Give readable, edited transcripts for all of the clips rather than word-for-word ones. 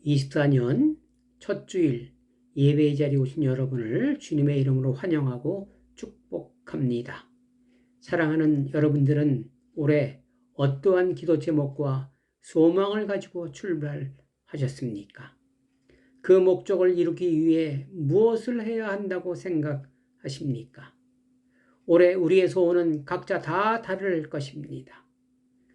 2024년 첫 주일 예배의 자리에 오신 여러분을 주님의 이름으로 환영하고 축복합니다. 사랑하는 여러분들은 올해 어떠한 기도 제목과 소망을 가지고 출발하셨습니까? 그 목적을 이루기 위해 무엇을 해야 한다고 생각하십니까? 올해 우리의 소원은 각자 다 다를 것입니다.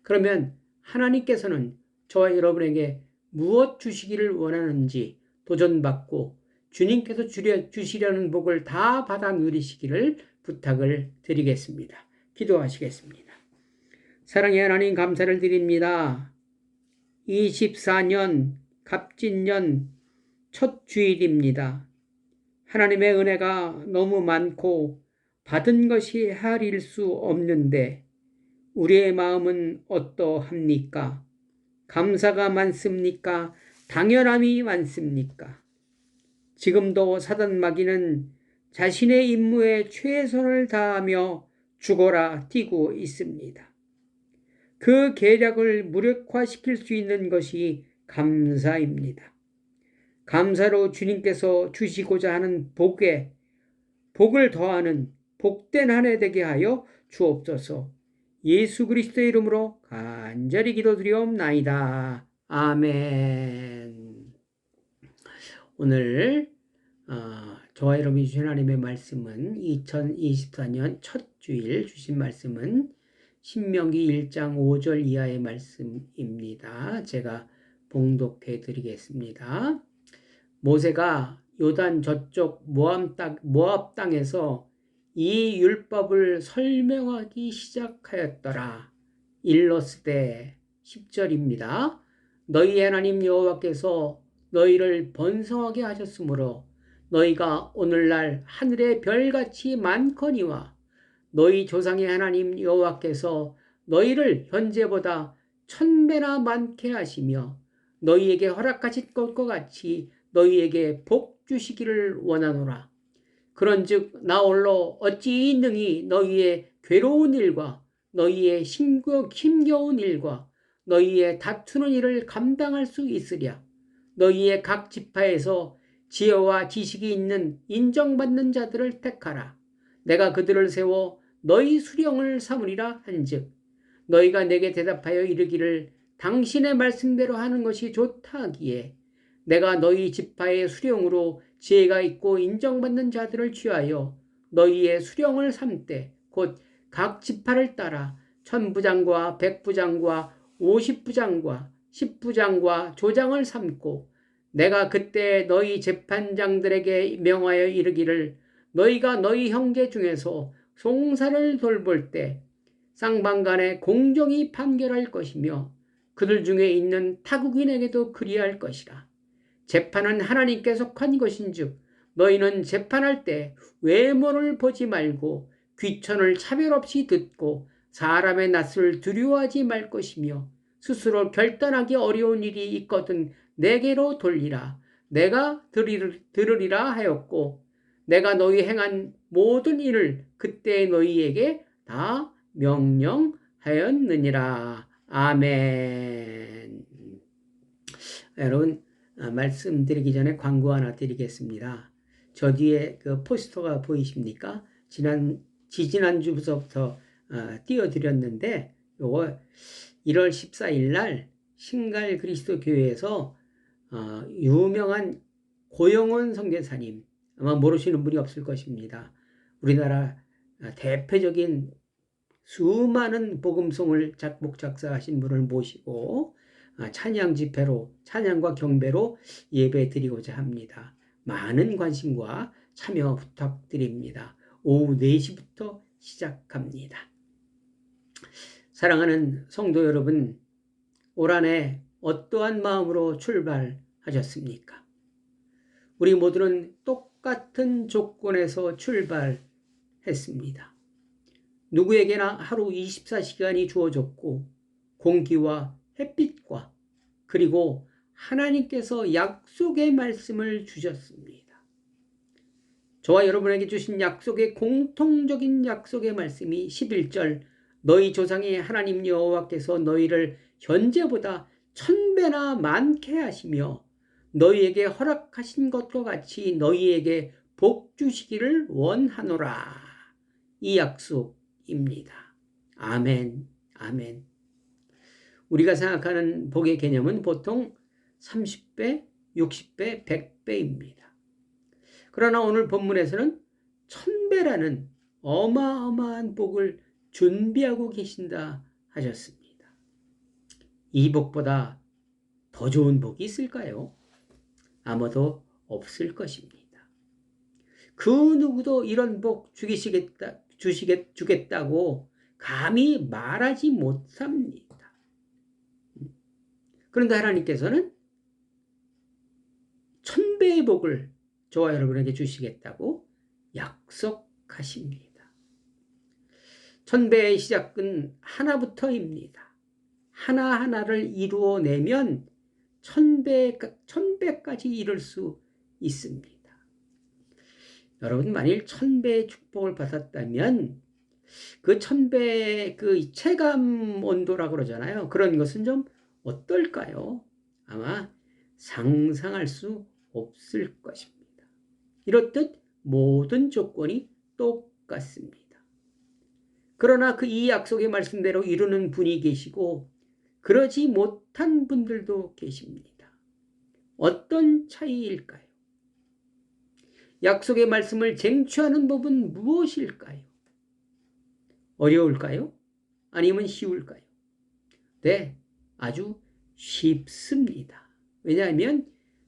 그러면 하나님께서는 저와 여러분에게 무엇 주시기를 원하는지 도전받고 주님께서 주시려는 복을 다 받아 누리시기를 부탁을 드리겠습니다. 기도하시겠습니다. 사랑의 하나님 감사를 드립니다. 24년 갑진년 첫 주일입니다. 하나님의 은혜가 너무 많고 받은 것이 헤아릴 수 없는데 우리의 마음은 어떠합니까? 감사가 많습니까? 당연함이 많습니까? 지금도 사단 마귀는 자신의 임무에 최선을 다하며 죽어라 뛰고 있습니다. 그 계략을 무력화시킬 수 있는 것이 감사입니다. 감사로 주님께서 주시고자 하는 복을 더하는 복된 한 해 되게 하여 주옵소서. 예수 그리스도의 이름으로 간절히 기도드리옵나이다. 아멘. 오늘 저와 여러분이 주신 하나님의 말씀은 2024년 첫 주일 주신 말씀은 신명기 1장 5절 이하의 말씀입니다. 제가 봉독해 드리겠습니다. 모세가 요단 저쪽 모압 땅에서 이 율법을 설명하기 시작하였더라. 일러스되 10절입니다. 너희 하나님 여호와께서 너희를 번성하게 하셨으므로 너희가 오늘날 하늘의 별같이 많거니와 너희 조상의 하나님 여호와께서 너희를 현재보다 1000배나 많게 하시며 너희에게 허락하신 것과 같이 너희에게 복 주시기를 원하노라. 그런즉 나 홀로 어찌 능히 너희의 괴로운 일과 너희의 힘겨운 일과 너희의 다투는 일을 감당할 수 있으랴. 너희의 각 지파에서 지혜와 지식이 있는 인정받는 자들을 택하라. 내가 그들을 세워 너희 수령을 삼으리라 한즉 너희가 내게 대답하여 이르기를 당신의 말씀대로 하는 것이 좋다 하기에 내가 너희 지파의 수령으로 지혜가 있고 인정받는 자들을 취하여 너희의 수령을 삼되 곧 각 지파를 따라 1000부장과 100부장과 50부장과 10부장과 조장을 삼고 내가 그때 너희 재판장들에게 명하여 이르기를 너희가 너희 형제 중에서 송사를 돌볼 때 쌍방간에 공정히 판결할 것이며 그들 중에 있는 타국인에게도 그리할 것이라. 재판은 하나님께 속한 것인즉 너희는 재판할 때 외모를 보지 말고 귀천을 차별 없이 듣고 사람의 낯을 두려워하지 말 것이며 스스로 결단하기 어려운 일이 있거든 내게로 돌리라. 내가 들으리라 하였고 내가 너희 행한 모든 일을 그때 너희에게 다 명령하였느니라. 아멘. 여러분 말씀드리기 전에 광고 하나 드리겠습니다. 저 뒤에 그 포스터가 보이십니까? 지지난주부터 띄워드렸는데 요거 1월 14일 날 신갈 그리스도 교회에서 유명한 고영원 선교사님 아마 모르시는 분이 없을 것입니다. 우리나라 대표적인 수많은 복음송을 작곡 작사하신 분을 모시고 찬양 집회로 찬양과 경배로 예배 드리고자 합니다. 많은 관심과 참여 부탁드립니다. 오후 4시부터 시작합니다. 사랑하는 성도 여러분, 올 한 해 어떠한 마음으로 출발하셨습니까? 우리 모두는 똑같은 조건에서 출발했습니다. 누구에게나 하루 24시간이 주어졌고 공기와 햇빛과 그리고 하나님께서 약속의 말씀을 주셨습니다. 저와 여러분에게 주신 약속의 공통적인 약속의 말씀이 11절 너희 조상의 하나님 여호와께서 너희를 현재보다 1000배나 많게 하시며 너희에게 허락하신 것과 같이 너희에게 복 주시기를 원하노라. 이 약속입니다. 아멘, 아멘. 우리가 생각하는 복의 개념은 보통 30배, 60배, 100배입니다. 그러나 오늘 본문에서는 1000배라는 어마어마한 복을 준비하고 계신다 하셨습니다. 이 복보다 더 좋은 복이 있을까요? 아무도 없을 것입니다. 그 누구도 이런 복 주겠다고 감히 말하지 못합니다. 그런데 하나님께서는 1000배의 복을 저와 여러분에게 주시겠다고 약속하십니다. 1000배의 시작은 하나부터입니다. 하나하나를 이루어내면 1000배까지 이룰 수 있습니다. 여러분, 만일 1000배의 축복을 받았다면 그 1000배의 그 체감 온도라고 그러잖아요. 그런 것은 좀 어떨까요? 아마 상상할 수 없을 것입니다. 이렇듯 모든 조건이 똑같습니다. 그러나 그 이 약속의 말씀대로 이루는 분이 계시고 그러지 못한 분들도 계십니다. 어떤 차이일까요? 약속의 말씀을 쟁취하는 법은 무엇일까요? 어려울까요? 아니면 쉬울까요? 네, 아주 쉽습니다. 왜냐하면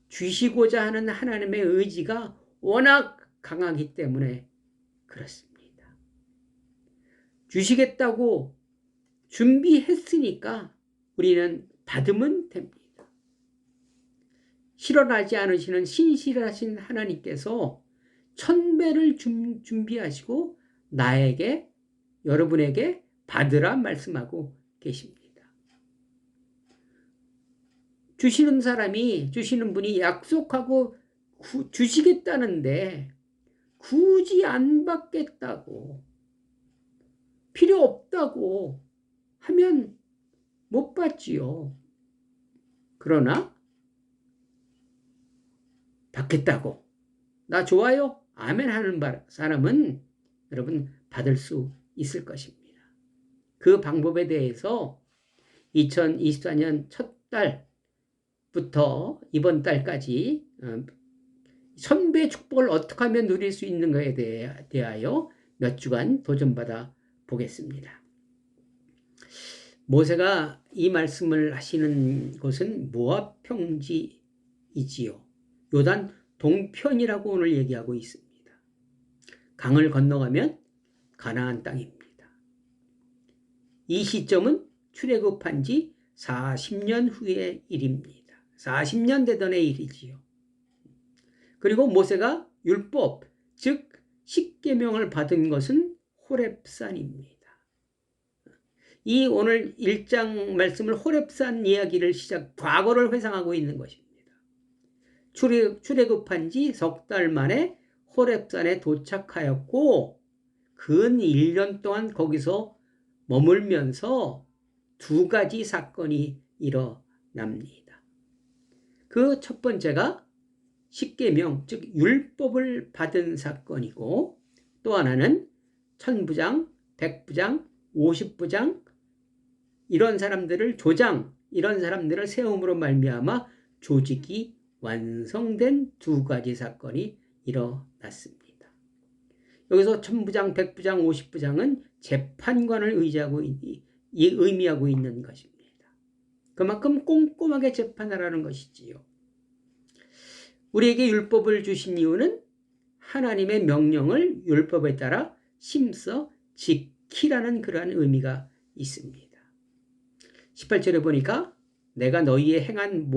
주시고자 하는 하나님의 의지가 워낙 강하기 때문에 그렇습니다. 주시겠다고 준비했으니까 우리는 받으면 됩니다. 실현하지 않으시는 신실하신 하나님께서 1000배를 준비하시고 나에게, 여러분에게 받으라 말씀하고 계십니다. 주시는 분이 약속하고 주시겠다는데 굳이 안 받겠다고, 필요 없다고 하면 못 받지요. 그러나 받겠다고, 나 좋아요, 아멘 하는 사람은 여러분 받을 수 있을 것입니다. 그 방법에 대해서 2024년 첫 달부터 이번 달까지 1000배 축복을 어떻게 하면 누릴 수 있는가에 대하여 몇 주간 도전받아 보겠습니다. 모세가 이 말씀을 하시는 곳은 모압 평지이지요. 요단 동편이라고 오늘 얘기하고 있습니다. 강을 건너가면 가나안 땅입니다. 이 시점은 출애굽한 지 40년 후의 일입니다. 40년 되던 의 일이지요. 그리고 모세가 율법, 즉 십계명을 받은 것은 호렙산입니다. 이 오늘 1장 말씀을 호렙산 이야기를 과거를 회상하고 있는 것입니다. 출애굽한 지 석 달 만에 호렙산에 도착하였고 근 1년 동안 거기서 머물면서 두 가지 사건이 일어납니다. 그 첫 번째가 십계명, 즉 율법을 받은 사건이고, 또 하나는 천부장, 백부장, 50부장 이런 사람들을 세움으로 말미암아 조직이 완성된 두 가지 사건이 일어났습니다. 여기서 천부장, 백부장, 50부장은 재판관을 의미하고 있는 것입니다. 그만큼 꼼꼼하게 재판하라는 것이지요. 우리에게 율법을 주신 이유는 하나님의 명령을 율법에 따라 심써 지키라는 그러한 의미가 있습니다. 18절에 보니까 내가 너희의 행할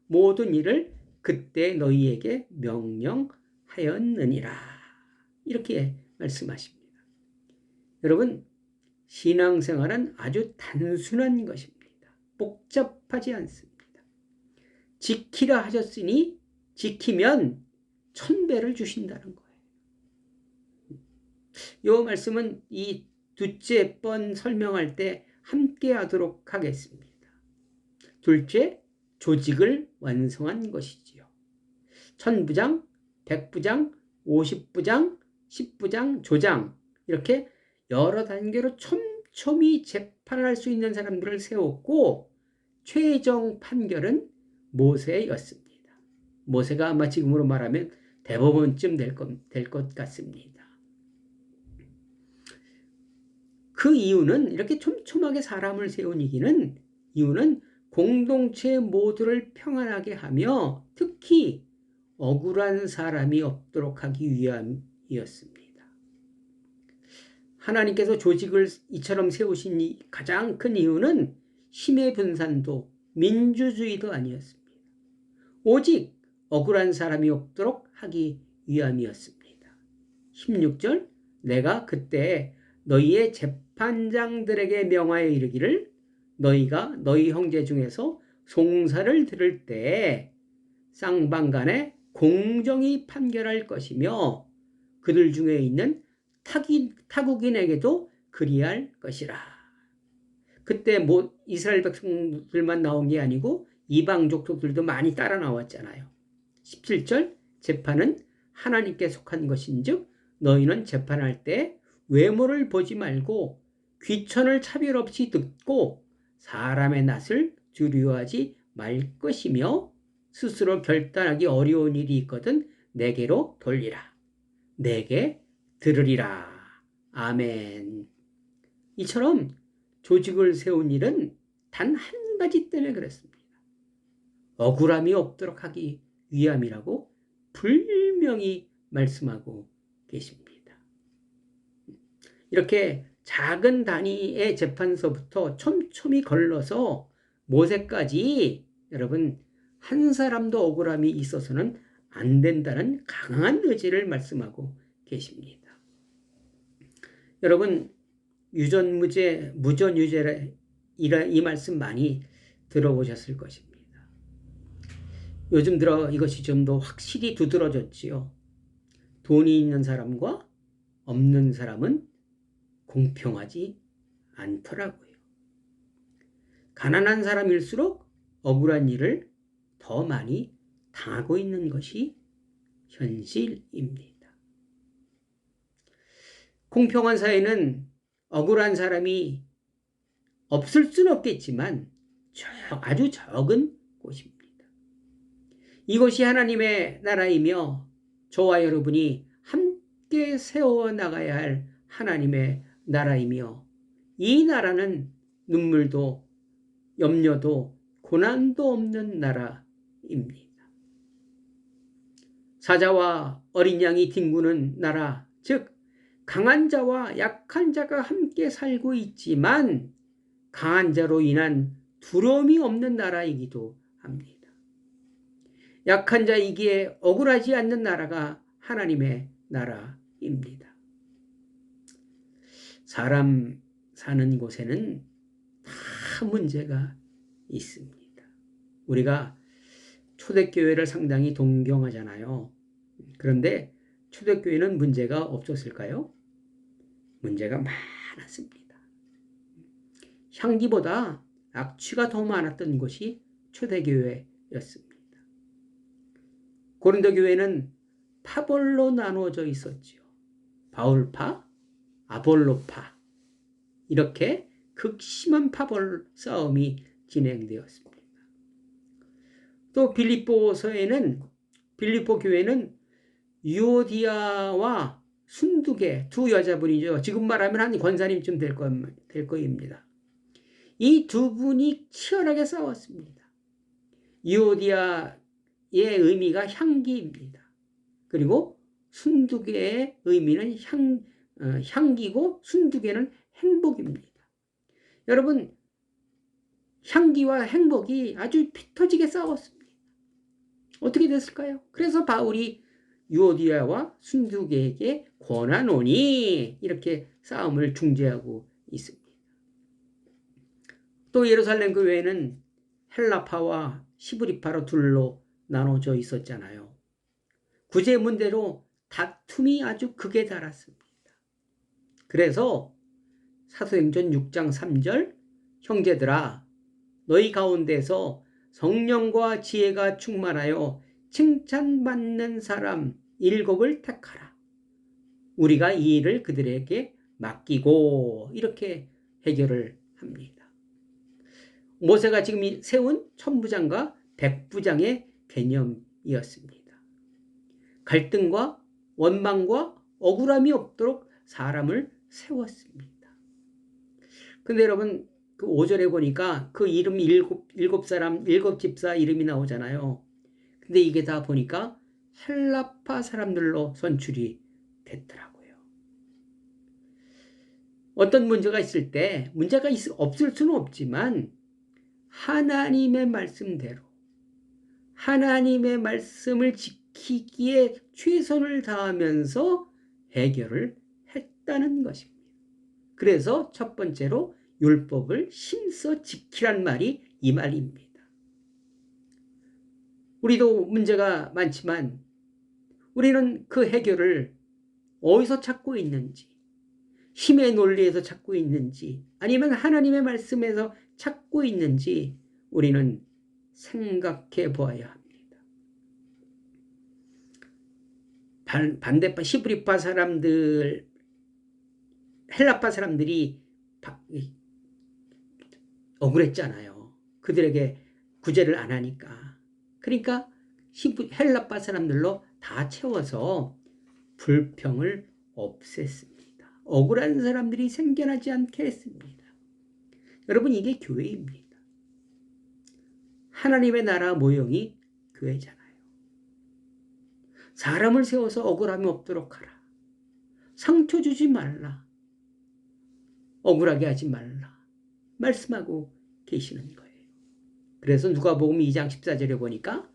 모든 일을 그때 너희에게 명령하였느니라. 이렇게 말씀하십니다. 여러분, 신앙생활은 아주 단순한 것입니다. 복잡하지 않습니다. 지키라 하셨으니 지키면 1000배를 주신다는 거예요. 이 말씀은 이 둘째 번 설명할 때 함께 하도록 하겠습니다. 둘째, 조직을 완성한 것이지요. 1000부장, 100부장, 50부장, 10부장, 조장 이렇게 여러 단계로 촘촘히 재판할 수 있는 사람들을 세웠고 최종 판결은 모세였습니다. 모세가 아마 지금으로 말하면 대법원쯤 될 것 같습니다. 그 이유는 이렇게 촘촘하게 사람을 세운 이유는 공동체 모두를 평안하게 하며 특히 억울한 사람이 없도록 하기 위함이었습니다. 하나님께서 조직을 이처럼 세우신 가장 큰 이유는 힘의 분산도 민주주의도 아니었습니다. 오직 억울한 사람이 없도록 하기 위함이었습니다. 16절 내가 그때 너희의 재판장들에게 명하여 이르기를 너희가 너희 형제 중에서 송사를 들을 때 쌍방간에 공정히 판결할 것이며 그들 중에 있는 타국인에게도 그리할 것이라. 그때 이스라엘 백성들만 나온 게 아니고 이방 족속들도 많이 따라 나왔잖아요. 17절 재판은 하나님께 속한 것인즉 너희는 재판할 때 외모를 보지 말고 귀천을 차별 없이 듣고 사람의 낯을 두려워하지 말 것이며 스스로 결단하기 어려운 일이 있거든 내게로 돌리라. 내게 들으리라. 아멘. 이처럼 조직을 세운 일은 단 한 가지 때문에 그랬습니다. 억울함이 없도록 하기 위함이라고 분명히 말씀하고 계십니다. 이렇게 작은 단위의 재판서부터 촘촘히 걸러서 모세까지 여러분 한 사람도 억울함이 있어서는 안 된다는 강한 의지를 말씀하고 계십니다. 여러분 유전무죄, 무전유죄 이 말씀 많이 들어보셨을 것입니다. 요즘 들어 이것이 좀 더 확실히 두드러졌지요. 돈이 있는 사람과 없는 사람은 공평하지 않더라고요. 가난한 사람일수록 억울한 일을 더 많이 당하고 있는 것이 현실입니다. 공평한 사회는 억울한 사람이 없을 수는 없겠지만 아주 적은 곳입니다. 이것이 하나님의 나라이며 저와 여러분이 함께 세워나가야 할 하나님의 나라이며 이 나라는 눈물도 염려도 고난도 없는 나라입니다. 사자와 어린 양이 뒹구는 나라, 즉 강한 자와 약한 자가 함께 살고 있지만 강한 자로 인한 두려움이 없는 나라이기도 합니다. 약한 자이기에 억울하지 않는 나라가 하나님의 나라입니다. 사람 사는 곳에는 다 문제가 있습니다. 우리가 초대교회를 상당히 동경하잖아요. 그런데 초대교회는 문제가 없었을까요? 문제가 많았습니다. 향기보다 악취가 더 많았던 곳이 초대교회였습니다. 고린도 교회는 파벌로 나누어져 있었지요. 바울파, 아볼로파 이렇게 극심한 파벌 싸움이 진행되었습니다. 또 빌립보 교회는 유오디아와 순두계 두 여자분이죠. 지금 말하면 한 권사님쯤 될 거입니다. 이 두 분이 치열하게 싸웠습니다. 유오디아의 의미가 향기입니다. 그리고 순두계의 의미는 향기고 순두계는 행복입니다. 여러분 향기와 행복이 아주 피 터지게 싸웠습니다. 어떻게 됐을까요? 그래서 바울이 유오디아와 순두계에게 권하노니 이렇게 싸움을 중재하고 있습니다. 또 예루살렘 교회는 헬라파와 히브리파로 둘로 나눠져 있었잖아요. 구제 문제로 다툼이 아주 극에 달았습니다. 그래서 사도행전 6장 3절 형제들아 너희 가운데서 성령과 지혜가 충만하여 칭찬받는 사람 7을 택하라. 우리가 이 일을 그들에게 맡기고 이렇게 해결을 합니다. 모세가 지금 세운 천부장과 백부장의 개념이었습니다. 갈등과 원망과 억울함이 없도록 사람을 세웠습니다. 근데 여러분 그 5절에 보니까 그 이름 일곱 사람, 7집사 이름이 나오잖아요. 근데 이게 다 보니까 헬라파 사람들로 선출이 됐더라고요. 어떤 문제가 있을 때 문제가 없을 수는 없지만 하나님의 말씀대로 하나님의 말씀을 지키기에 최선을 다하면서 해결을 했다는 것입니다. 그래서 첫 번째로 율법을 힘써 지키란 말이 이 말입니다. 우리도 문제가 많지만 우리는 그 해결을 어디서 찾고 있는지, 힘의 논리에서 찾고 있는지, 아니면 하나님의 말씀에서 찾고 있는지 우리는 생각해 보아야 합니다. 반대파 히브리파 사람들, 헬라파 사람들이 억울했잖아요. 그들에게 구제를 안 하니까. 그러니까 헬라파 사람들로 다 채워서 불평을 없앴습니다. 억울한 사람들이 생겨나지 않게 했습니다. 여러분, 이게 교회입니다. 하나님의 나라 모형이 교회잖아요. 사람을 세워서 억울함이 없도록 하라. 상처 주지 말라. 억울하게 하지 말라. 말씀하고 계시는 거예요. 그래서 누가복음 2장 14절에 보니까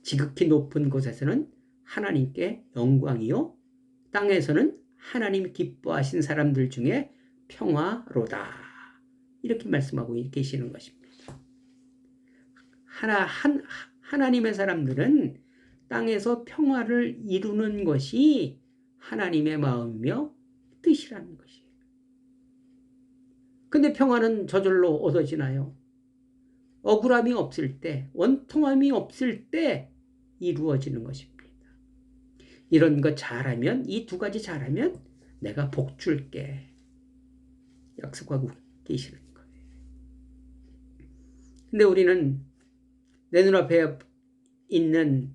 지극히 높은 곳에서는 하나님께 영광이요, 땅에서는 하나님이 기뻐하신 사람들 중에 평화로다. 이렇게 말씀하고 계시는 것입니다. 하나님의 사람들은 땅에서 평화를 이루는 것이 하나님의 마음이며 뜻이라는 것이에요. 근데 평화는 저절로 얻어지나요? 억울함이 없을 때, 원통함이 없을 때 이루어지는 것입니다. 이런 거 잘하면, 이 두 가지 잘하면 내가 복 줄게. 약속하고 계시는 거예요. 근데 우리는 내 눈앞에 있는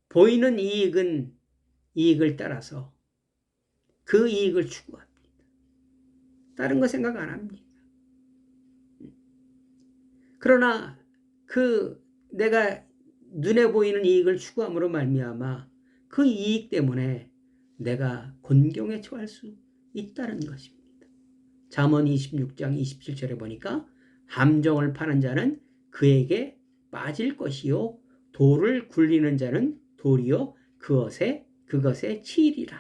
보이는 이익을 따라서 그 이익을 추구합니다. 다른 거 생각 안 합니다. 그러나 그 내가 눈에 보이는 이익을 추구함으로 말미암아 그 이익 때문에 내가 곤경에 처할 수 있다는 것입니다. 잠언 26장 27절에 보니까 함정을 파는 자는 그에게 빠질 것이요, 돌을 굴리는 자는 도리어 그것에 치이리라.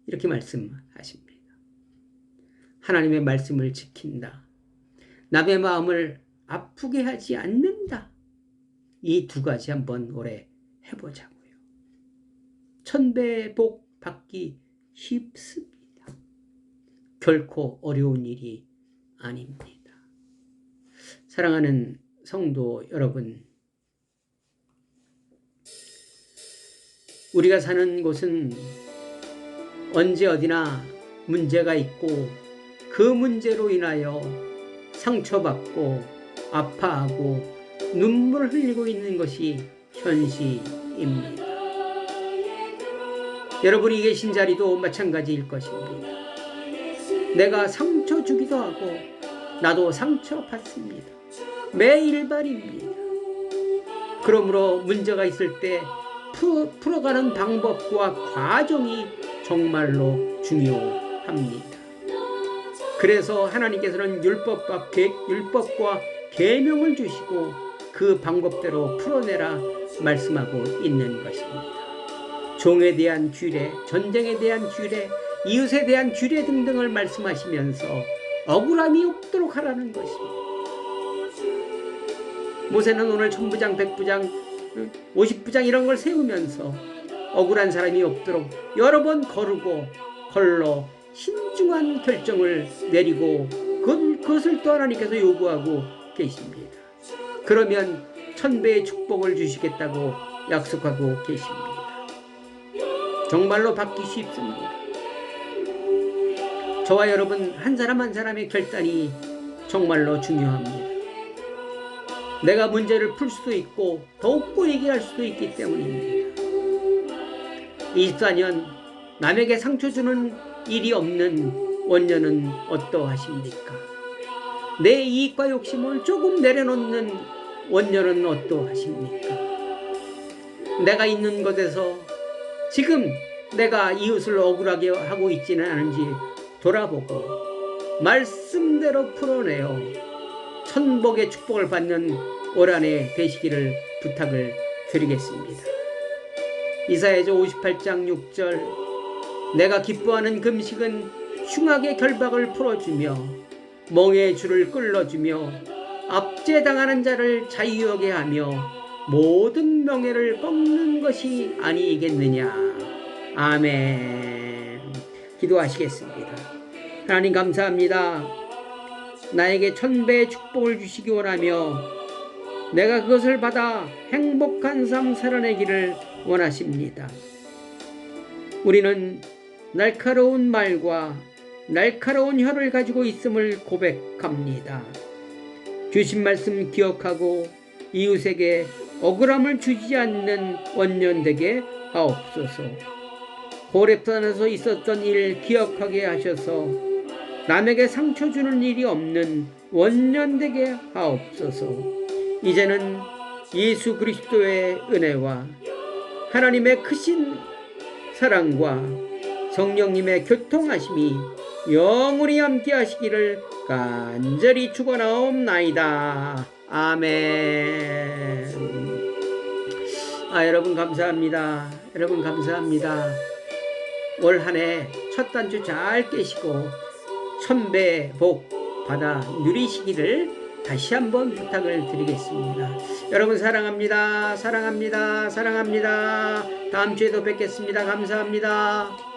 이렇게 말씀하십니다. 하나님의 말씀을 지킨다. 남의 마음을 아프게 하지 않는다. 이 두 가지 한번 올해 해보자고요. 천배의 복 받기 쉽습니다. 결코 어려운 일이 아닙니다. 사랑하는 성도 여러분, 우리가 사는 곳은 언제 어디나 문제가 있고 그 문제로 인하여 상처받고 아파하고 눈물을 흘리고 있는 것이 현실입니다. 여러분이 계신 자리도 마찬가지일 것입니다. 내가 상처 주기도 하고 나도 상처받습니다. 매일 말입니다. 그러므로 문제가 있을 때 풀어가는 방법과 과정이 정말로 중요합니다. 그래서 하나님께서는 율법과 계명을 주시고 그 방법대로 풀어내라 말씀하고 있는 것입니다. 종에 대한 규례, 전쟁에 대한 규례, 이웃에 대한 규례 등등을 말씀하시면서 억울함이 없도록 하라는 것입니다. 모세는 오늘 천부장, 백부장, 50부장 이런 걸 세우면서 억울한 사람이 없도록 여러 번 걸러 신중한 결정을 내리고 그것을 또 하나님께서 요구하고 계십니다. 그러면 1000배의 축복을 주시겠다고 약속하고 계십니다. 정말로 받기 쉽습니다. 저와 여러분 한 사람 한 사람의 결단이 정말로 중요합니다. 내가 문제를 풀 수도 있고 더욱더 얘기할 수도 있기 때문입니다. 24년 남에게 상처 주는 일이 없는 원년은 어떠하십니까? 내 이익과 욕심을 조금 내려놓는 원년은 어떠하십니까? 내가 있는 곳에서 지금 내가 이웃을 억울하게 하고 있지는 않은지 돌아보고 말씀대로 풀어내어 천복의 축복을 받는 올 한 해 되시기를 부탁을 드리겠습니다. 이사야서 58장 6절 내가 기뻐하는 금식은 흉악의 결박을 풀어주며 멍의 줄을 끌어주며 압제당하는 자를 자유하게 하며 모든 명예를 꺾는 것이 아니겠느냐. 아멘. 기도하시겠습니다. 하나님 감사합니다. 나에게 1000배의 축복을 주시기 원하며 내가 그것을 받아 행복한 삶 살아내기를 원하십니다. 우리는 날카로운 말과 날카로운 혀를 가지고 있음을 고백합니다. 주신 말씀 기억하고 이웃에게 억울함을 주지 않는 원년 되게 하옵소서. 호렙산에서 있었던 일 기억하게 하셔서 남에게 상처 주는 일이 없는 원년 되게 하옵소서. 이제는 예수 그리스도의 은혜와 하나님의 크신 사랑과 성령님의 교통하심이 영원히 함께 하시기를 간절히 축원하옵나이다. 아멘. 여러분 감사합니다. 여러분 감사합니다. 올 한 해 첫 단주 잘 깨시고 1000배 복 받아 누리시기를 다시 한번 부탁을 드리겠습니다. 여러분 사랑합니다. 사랑합니다. 사랑합니다. 다음 주에도 뵙겠습니다. 감사합니다.